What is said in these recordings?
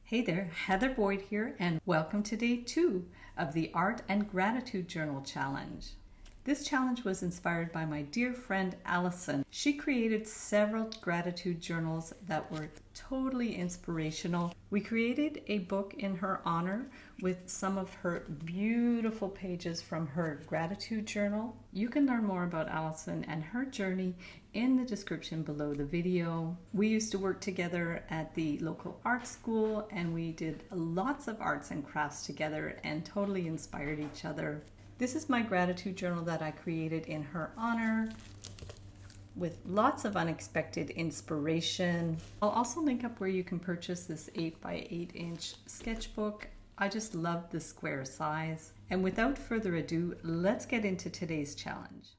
Hey there, Heather Boyd here, and welcome to day 2 of the Art and Gratitude Journal Challenge. This challenge was inspired by my dear friend Allison. She created several gratitude journals that were totally inspirational. We created a book in her honor with some of her beautiful pages from her gratitude journal. You can learn more about Allison and her journey in the description below the video. We used to work together at the local art school and we did lots of arts and crafts together and totally inspired each other. This is my gratitude journal that I created in her honor with lots of unexpected inspiration. I'll also link up where you can purchase this 8x8-inch sketchbook. I just love the square size. And without further ado, let's get into today's challenge.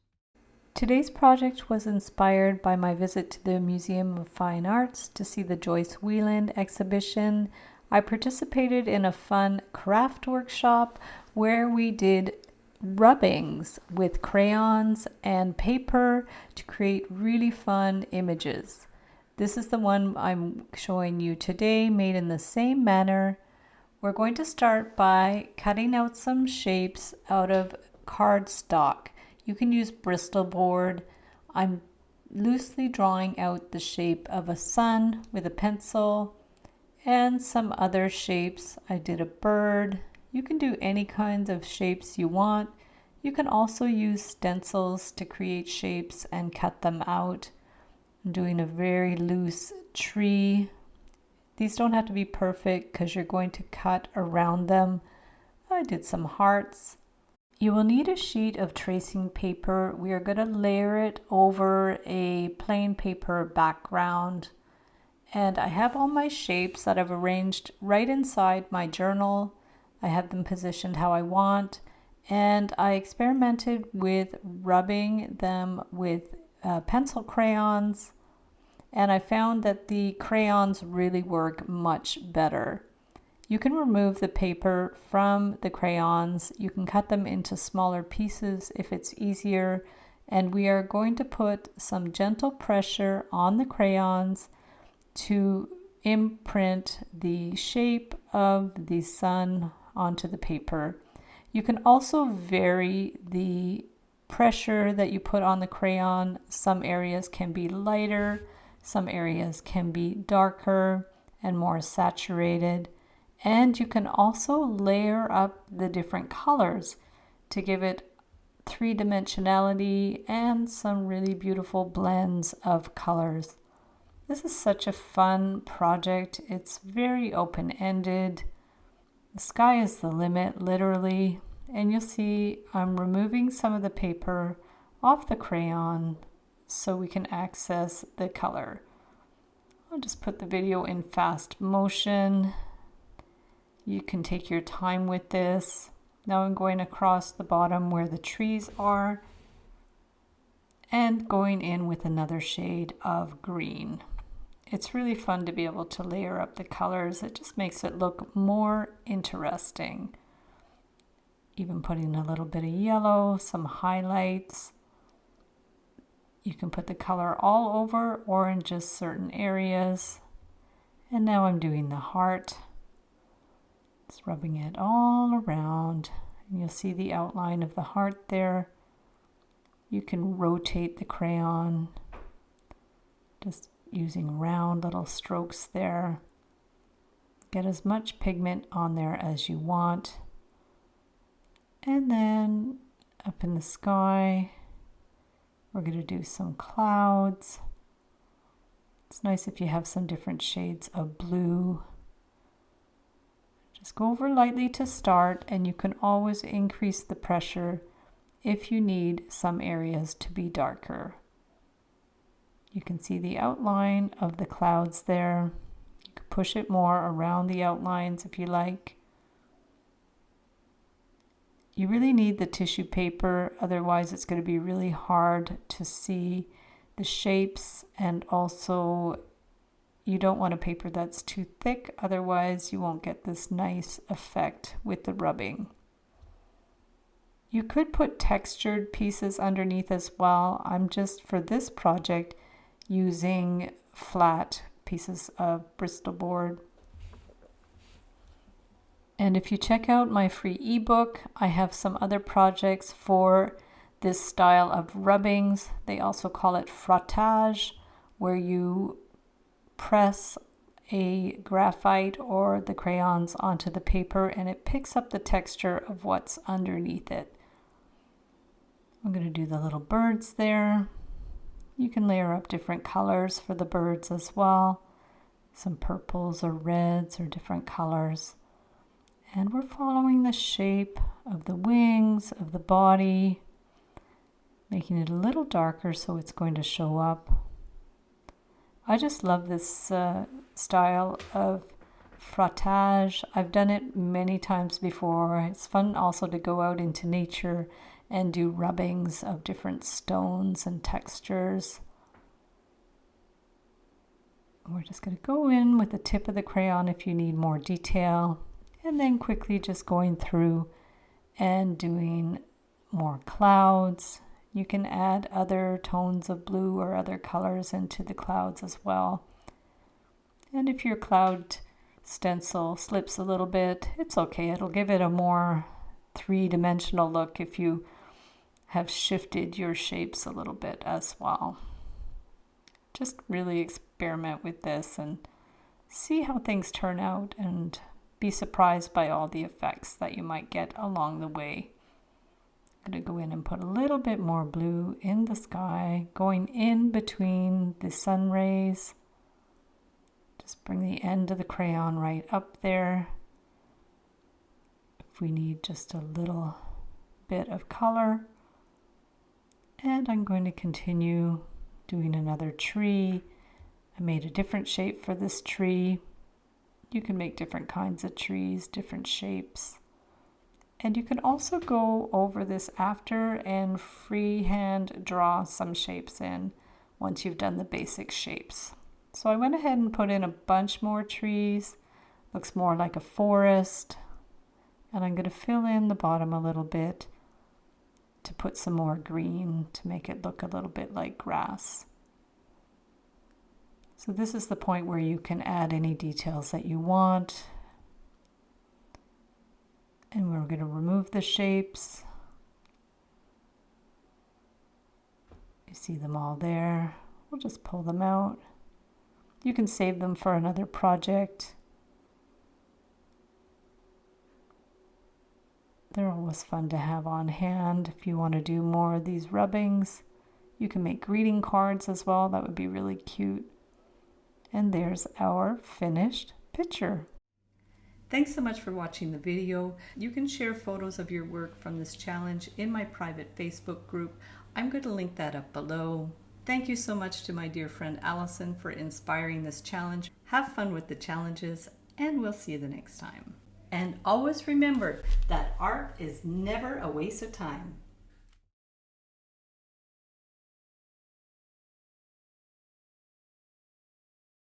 Today's project was inspired by my visit to the Museum of Fine Arts to see the Joyce Wieland exhibition. I participated in a fun craft workshop where we did rubbings with crayons and paper to create really fun images. This is the one I'm showing you today, made in the same manner. We're going to start by cutting out some shapes out of cardstock. You can use Bristol board. I'm loosely drawing out the shape of a sun with a pencil and some other shapes. I did a bird. You can do any kinds of shapes you want. You can also use stencils to create shapes and cut them out. I'm doing a very loose tree. These don't have to be perfect because you're going to cut around them. I did some hearts. You will need a sheet of tracing paper. We are going to layer it over a plain paper background. And I have all my shapes that I've arranged right inside my journal. I have them positioned how I want, and I experimented with rubbing them with pencil crayons, and I found that the crayons really work much better. You can remove the paper from the crayons. You can cut them into smaller pieces if it's easier, and we are going to put some gentle pressure on the crayons to imprint the shape of the sun onto the paper. You can also vary the pressure that you put on the crayon. Some areas can be lighter, some areas can be darker and more saturated. And you can also layer up the different colors to give it three-dimensionality and some really beautiful blends of colors. This is such a fun project. It's very open-ended. The sky is the limit, literally. And you'll see I'm removing some of the paper off the crayon so we can access the color. I'll just put the video in fast motion. You can take your time with this. Now I'm going across the bottom where the trees are and going in with another shade of green. It's really fun to be able to layer up the colors. It just makes it look more interesting. Even putting a little bit of yellow, some highlights. You can put the color all over or in just certain areas. And now I'm doing the heart. Just rubbing it all around. And you'll see the outline of the heart there. You can rotate the crayon. Just using round little strokes there. Get as much pigment on there as you want. And then up in the sky, we're going to do some clouds. It's nice if you have some different shades of blue. Just go over lightly to start, and you can always increase the pressure if you need some areas to be darker. You can see the outline of the clouds there. You can push it more around the outlines if you like. You really need the tissue paper, otherwise it's going to be really hard to see the shapes, and also you don't want a paper that's too thick, otherwise you won't get this nice effect with the rubbing. You could put textured pieces underneath as well. I'm just, for this project, using flat pieces of Bristol board. And if you check out my free ebook, I have some other projects for this style of rubbings. They also call it frottage, where you press a graphite or the crayons onto the paper and it picks up the texture of what's underneath it. I'm going to do the little birds there. You can layer up different colors for the birds as well. Some purples or reds or different colors. And we're following the shape of the wings, of the body, making it a little darker so it's going to show up. I just love this style of frottage. I've done it many times before. It's fun also to go out into nature and do rubbings of different stones and textures. We're just going to go in with the tip of the crayon if you need more detail, and then quickly just going through and doing more clouds. You can add other tones of blue or other colors into the clouds as well. And if your cloud stencil slips a little bit, it's okay. It'll give it a more three-dimensional look if you have shifted your shapes a little bit as well. Just really experiment with this and see how things turn out and be surprised by all the effects that you might get along the way. I'm going to go in and put a little bit more blue in the sky, going in between the sun rays. Just bring the end of the crayon right up there. If we need just a little bit of color. And I'm going to continue doing another tree. I made a different shape for this tree. You can make different kinds of trees, different shapes. And you can also go over this after and freehand draw some shapes in once you've done the basic shapes. So I went ahead and put in a bunch more trees. Looks more like a forest. And I'm going to fill in the bottom a little bit to put some more green to make it look a little bit like grass. So this is the point where you can add any details that you want. And we're going to remove the shapes. You see them all there. We'll just pull them out. You can save them for another project. They're always fun to have on hand if you want to do more of these rubbings. You can make greeting cards as well. That would be really cute. And there's our finished picture. Thanks so much for watching the video. You can share photos of your work from this challenge in my private Facebook group. I'm going to link that up below. Thank you so much to my dear friend Allison for inspiring this challenge. Have fun with the challenges, and we'll see you the next time. And always remember that art is never a waste of time.